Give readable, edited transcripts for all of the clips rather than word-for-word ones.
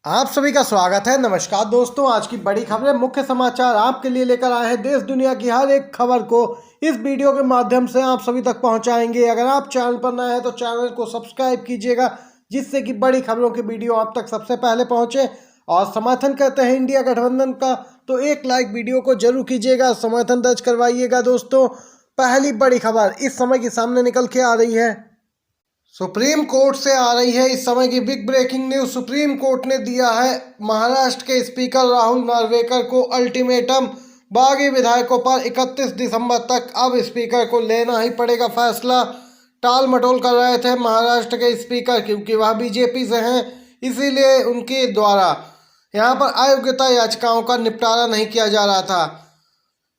आप सभी का स्वागत है। नमस्कार दोस्तों, आज की बड़ी खबरें, मुख्य समाचार आपके लिए लेकर आए हैं। देश दुनिया की हर एक खबर को इस वीडियो के माध्यम से आप सभी तक पहुंचाएंगे। अगर आप चैनल पर नए हैं तो चैनल को सब्सक्राइब कीजिएगा, जिससे कि बड़ी खबरों की वीडियो आप तक सबसे पहले पहुंचे। और समर्थन करते हैं इंडिया गठबंधन का तो एक लाइक वीडियो को जरूर कीजिएगा, समर्थन दर्ज करवाइएगा। दोस्तों, पहली बड़ी खबर इस समय की सामने निकल के आ रही है। सुप्रीम कोर्ट से आ रही है इस समय की big breaking news. Supreme Court ने दिया है महाराष्ट्र के स्पीकर राहुल नार्वेकर को अल्टीमेटम। बागी विधायकों पर 31 दिसंबर तक अब स्पीकर को लेना ही पड़ेगा फैसला। टाल मटोल कर रहे थे महाराष्ट्र के स्पीकर, क्योंकि वह बीजेपी से हैं, इसीलिए उनके द्वारा यहाँ पर अयोग्यता याचिकाओं का निपटारा नहीं किया जा रहा था।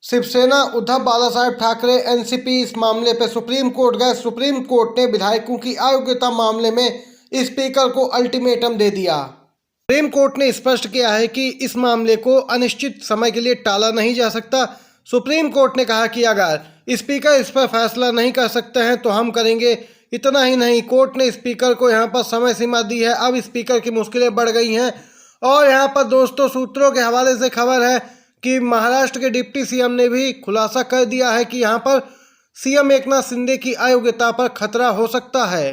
शिवसेना उद्धव बालासाहेब ठाकरे एनसीपी इस मामले पर सुप्रीम कोर्ट गए। सुप्रीम कोर्ट ने विधायकों की अयोग्यता मामले में स्पीकर को अल्टीमेटम दे दिया। सुप्रीम कोर्ट ने स्पष्ट किया है कि इस मामले को अनिश्चित समय के लिए टाला नहीं जा सकता। सुप्रीम कोर्ट ने कहा कि अगर स्पीकर इस पर फैसला नहीं कर सकते हैं तो हम करेंगे। इतना ही नहीं, कोर्ट ने स्पीकर को यहाँ पर समय सीमा दी है। अब स्पीकर की मुश्किलें बढ़ गई हैं। और यहाँ पर दोस्तों, सूत्रों के हवाले से खबर है कि महाराष्ट्र के डिप्टी सीएम ने भी खुलासा कर दिया है कि यहाँ पर सीएम एकनाथ शिंदे की अयोग्यता पर खतरा हो सकता है।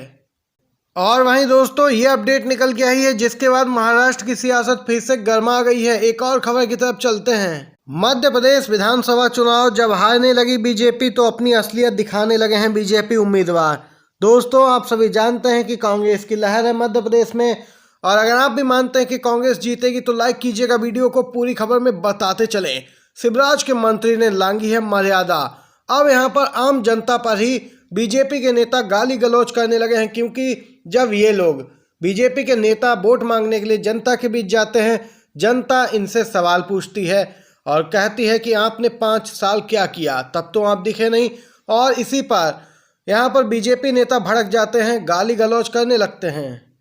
और वहीं दोस्तों, ये अपडेट निकल के आई है, जिसके बाद महाराष्ट्र की सियासत फिर से गर्मा गई है। एक और खबर की तरफ चलते हैं। मध्य प्रदेश विधानसभा चुनाव जब हारने लगी बीजेपी, तो अपनी असलियत दिखाने लगे हैं बीजेपी उम्मीदवार। दोस्तों, आप सभी जानते हैं कि कांग्रेस की लहर है मध्य प्रदेश में। और अगर आप भी मानते हैं कि कांग्रेस जीतेगी तो लाइक कीजिएगा वीडियो को। पूरी खबर में बताते चलें। शिवराज के मंत्री ने लांघी है मर्यादा। अब यहाँ पर आम जनता पर ही बीजेपी के नेता गाली गलौज करने लगे हैं, क्योंकि जब ये लोग बीजेपी के नेता वोट मांगने के लिए जनता के बीच जाते हैं, जनता इनसे सवाल पूछती है और कहती है कि आपने 5 साल क्या किया, तब तो आप दिखे नहीं। और इसी पर यहाँ पर बीजेपी नेता भड़क जाते हैं, गाली गलौज करने लगते हैं।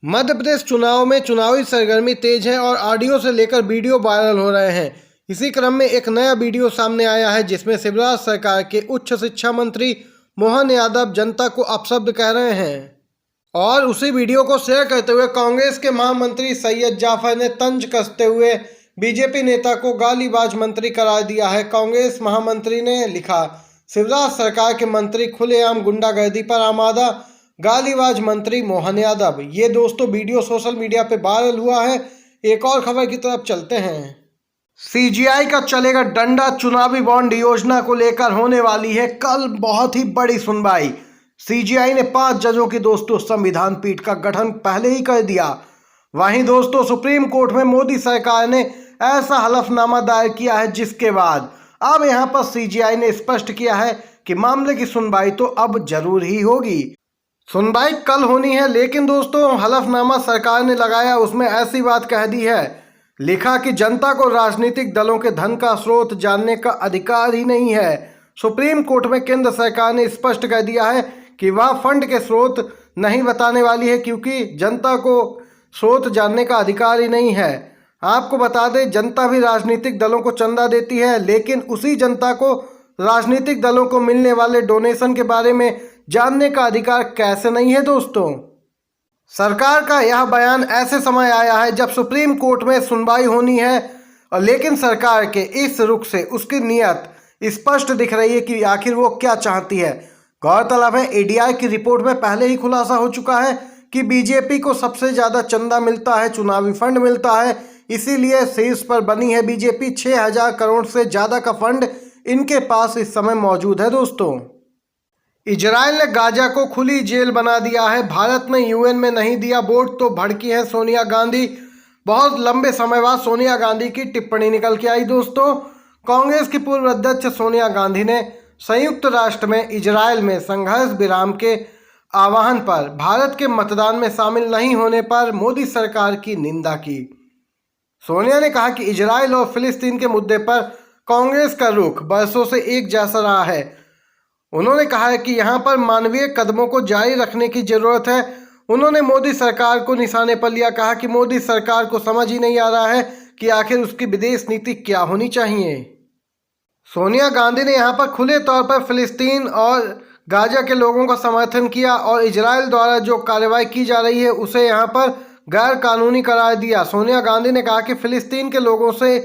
मध्य प्रदेश चुनाव में चुनावी सरगर्मी तेज है और ऑडियो से लेकर वीडियो वायरल हो रहे हैं। इसी क्रम में एक नया वीडियो सामने आया है, जिसमें शिवराज सरकार के उच्च शिक्षा मंत्री मोहन यादव जनता को अपशब्द कह रहे हैं। और उसी वीडियो को शेयर करते हुए कांग्रेस के महामंत्री सैयद जाफर ने तंज कसते हुए बीजेपी नेता को गालीबाज मंत्री करार दिया है। कांग्रेस महामंत्री ने लिखा, शिवराज सरकार के मंत्री खुलेआम गुंडागर्दी पर आमादा, गालीबाज मंत्री मोहन यादव। ये दोस्तों वीडियो सोशल मीडिया पे वायरल हुआ है। एक और खबर की तरफ चलते हैं। सीजीआई का चलेगा डंडा, चुनावी बॉन्ड योजना को लेकर होने वाली है कल बहुत ही बड़ी सुनवाई। सीजीआई ने 5 जजों की दोस्तों संविधान पीठ का गठन पहले ही कर दिया। वहीं दोस्तों, सुप्रीम कोर्ट में मोदी सरकार ने ऐसा हलफनामा दायर किया है, जिसके बाद अब यहां पर सीजीआई ने स्पष्ट किया है कि मामले की सुनवाई तो अब जरूर ही होगी। सुनवाई कल होनी है, लेकिन दोस्तों हलफनामा सरकार ने लगाया, उसमें ऐसी बात कह दी है, लिखा कि जनता को राजनीतिक दलों के धन का स्रोत जानने का अधिकार ही नहीं है। सुप्रीम कोर्ट में केंद्र सरकार ने स्पष्ट कर दिया है कि वह फंड के स्रोत नहीं बताने वाली है, क्योंकि जनता को स्रोत जानने का अधिकार ही नहीं है। आपको बता दें, जनता भी राजनीतिक दलों को चंदा देती है, लेकिन उसी जनता को राजनीतिक दलों को मिलने वाले डोनेशन के बारे में जानने का अधिकार कैसे नहीं है। दोस्तों, सरकार का यह बयान ऐसे समय आया है जब सुप्रीम कोर्ट में सुनवाई होनी है, और लेकिन सरकार के इस रुख से उसकी नीयत स्पष्ट दिख रही है कि आखिर वो क्या चाहती है। गौरतलब है, एडीआई की रिपोर्ट में पहले ही खुलासा हो चुका है कि बीजेपी को सबसे ज्यादा चंदा मिलता है, चुनावी फंड मिलता है, इसीलिए शीर्ष पर बनी है बीजेपी। 6000 करोड़ से ज्यादा का फंड इनके पास इस समय मौजूद है। दोस्तों, इजराइल ने गाजा को खुली जेल बना दिया है। भारत ने यूएन में नहीं दिया वोट तो भड़की है सोनिया गांधी। बहुत लंबे समय बाद सोनिया गांधी की टिप्पणी निकल के आई। दोस्तों, कांग्रेस की पूर्व अध्यक्ष सोनिया गांधी ने संयुक्त राष्ट्र में इजराइल में संघर्ष विराम के आह्वान पर भारत के मतदान में शामिल नहीं होने पर मोदी सरकार की निंदा की। सोनिया ने कहा कि इजराइल और फिलिस्तीन के मुद्दे पर कांग्रेस का रुख बरसों से एक जैसा रहा है। उन्होंने कहा है कि यहाँ पर मानवीय कदमों को जारी रखने की जरूरत है। उन्होंने मोदी सरकार को निशाने पर लिया, कहा कि मोदी सरकार को समझ ही नहीं आ रहा है कि आखिर उसकी विदेश नीति क्या होनी चाहिए। सोनिया गांधी ने यहाँ पर खुले तौर पर फिलिस्तीन और गाजा के लोगों का समर्थन किया और इजराइल द्वारा जो कार्रवाई की जा रही है उसे यहाँ पर गैर कानूनी करार दिया। सोनिया गांधी ने कहा कि फिलिस्तीन के लोगों से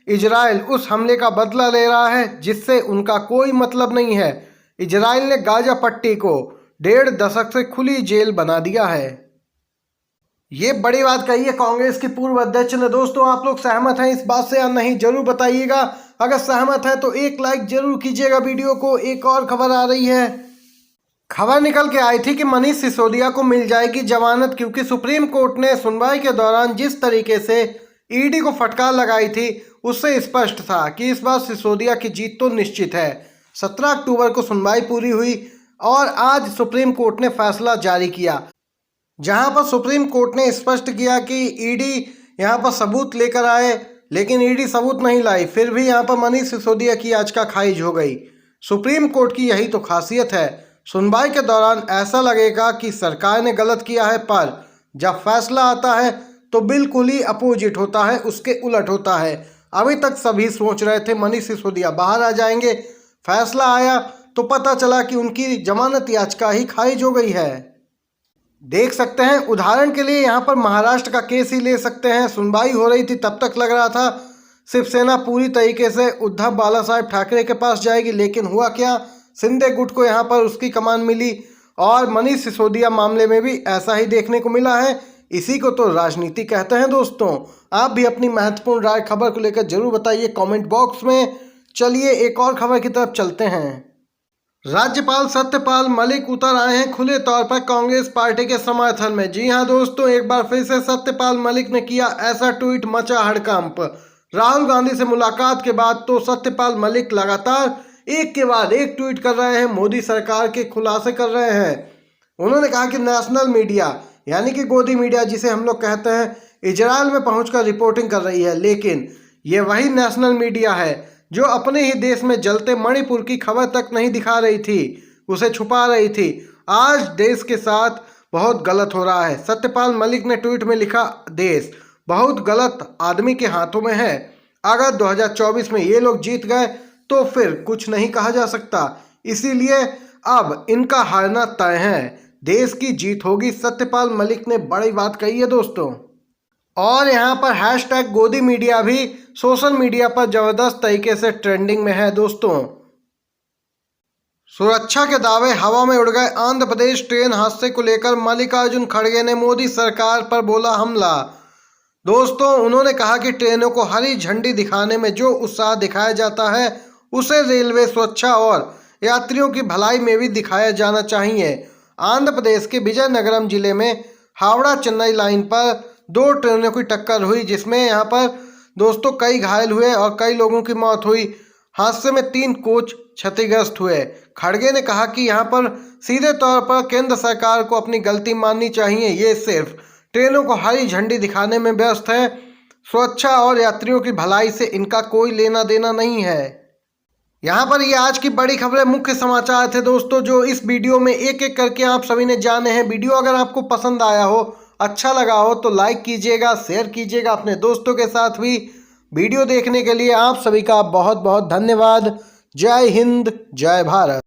इजराइल उस हमले का बदला ले रहा है जिससे उनका कोई मतलब नहीं है। इजराइल ने गाजा पट्टी को 1.5 दशक से खुली जेल बना दिया है। ये बड़ी बात कही है कांग्रेस की पूर्व अध्यक्ष ने। दोस्तों, आप लोग सहमत हैं इस बात से या नहीं, जरूर बताइएगा। अगर सहमत है तो एक लाइक जरूर कीजिएगा वीडियो को। एक और खबर आ रही है। खबर निकल के आई थी कि मनीष सिसोदिया को मिल जाएगी जमानत, क्योंकि सुप्रीम कोर्ट ने सुनवाई के दौरान जिस तरीके से ईडी को फटकार लगाई थी उससे स्पष्ट था कि इस बार सिसोदिया की जीत तो निश्चित है। 17 अक्टूबर को सुनवाई पूरी हुई और आज सुप्रीम कोर्ट ने फैसला जारी किया, जहां पर सुप्रीम कोर्ट ने स्पष्ट किया कि ईडी यहां पर सबूत लेकर आए, लेकिन ईडी सबूत नहीं लाई। फिर भी यहां पर मनीष सिसोदिया की याचिका खारिज हो गई। सुप्रीम कोर्ट की यही तो खासियत है। सुनवाई के दौरान ऐसा लगेगा कि सरकार ने गलत किया है, पर जब फैसला आता है तो बिल्कुल ही अपोजिट होता है, उसके उलट होता है। अभी तक सभी सोच रहे थे मनीष सिसोदिया बाहर आ जाएंगे, फैसला आया तो पता चला कि उनकी जमानत याचिका ही खारिज हो गई है। देख सकते हैं, उदाहरण के लिए यहाँ पर महाराष्ट्र का केस ही ले सकते हैं। सुनवाई हो रही थी तब तक लग रहा था शिवसेना पूरी तरीके से उद्धव बाला साहेब ठाकरे के पास जाएगी, लेकिन हुआ क्या, शिंदे गुट को यहाँ पर उसकी कमान मिली और मनीष सिसोदिया मामले में भी ऐसा ही देखने को मिला है। इसी को तो राजनीति कहते हैं। दोस्तों, आप भी अपनी महत्वपूर्ण राय खबर को लेकर जरूर बताइए कमेंट बॉक्स में। चलिए एक और खबर की तरफ चलते हैं। राज्यपाल सत्यपाल मलिक उतर आए हैं खुले तौर पर कांग्रेस पार्टी के समर्थन में। जी हां दोस्तों, एक बार फिर से सत्यपाल मलिक ने किया ऐसा ट्वीट, मचा हड़कंप। राहुल गांधी से मुलाकात के बाद तो सत्यपाल मलिक लगातार एक के बाद एक ट्वीट कर रहे हैं, मोदी सरकार के खुलासे कर रहे हैं। उन्होंने कहा कि नेशनल मीडिया यानी कि गोदी मीडिया जिसे हम लोग कहते हैं, इजराइल में पहुंचकर रिपोर्टिंग कर रही है, लेकिन ये वही नेशनल मीडिया है जो अपने ही देश में जलते मणिपुर की खबर तक नहीं दिखा रही थी, उसे छुपा रही थी। आज देश के साथ बहुत गलत हो रहा है। सत्यपाल मलिक ने ट्वीट में लिखा, देश बहुत गलत आदमी के हाथों में है। अगर 2024 में ये लोग जीत गए तो फिर कुछ नहीं कहा जा सकता, इसीलिए अब इनका हारना तय है। देश की जीत होगी, सत्यपाल मलिक ने बड़ी बात कही है दोस्तों। और यहाँ पर हैशटैग गोदी मीडिया भी सोशल मीडिया पर जबरदस्त तरीके से ट्रेंडिंग में है दोस्तों। सुरक्षा के दावे हवा में उड़ गए। आंध्र प्रदेश ट्रेन हादसे को लेकर मल्लिकार्जुन खड़गे ने मोदी सरकार पर बोला हमला। दोस्तों, उन्होंने कहा कि ट्रेनों को हरी झंडी दिखाने में जो उत्साह दिखाया जाता है उसे रेलवे सुरक्षा और यात्रियों की भलाई में भी दिखाया जाना चाहिए। आंध्र प्रदेश के विजयनगरम जिले में हावड़ा चेन्नई लाइन पर 2 ट्रेनों की टक्कर हुई, जिसमें यहाँ पर दोस्तों कई घायल हुए और कई लोगों की मौत हुई। हादसे में 3 कोच क्षतिग्रस्त हुए। खड़गे ने कहा कि यहाँ पर सीधे तौर पर केंद्र सरकार को अपनी गलती माननी चाहिए। ये सिर्फ ट्रेनों को हरी झंडी दिखाने में व्यस्त है, सुरक्षा और यात्रियों की भलाई से इनका कोई लेना देना नहीं है। यहाँ पर ये आज की बड़ी खबरें, मुख्य समाचार थे दोस्तों, जो इस वीडियो में एक एक करके आप सभी ने जाने हैं। वीडियो अगर आपको पसंद आया हो, अच्छा लगा हो तो लाइक कीजिएगा, शेयर कीजिएगा अपने दोस्तों के साथ भी। वीडियो देखने के लिए आप सभी का बहुत बहुत धन्यवाद। जय हिंद, जय भारत।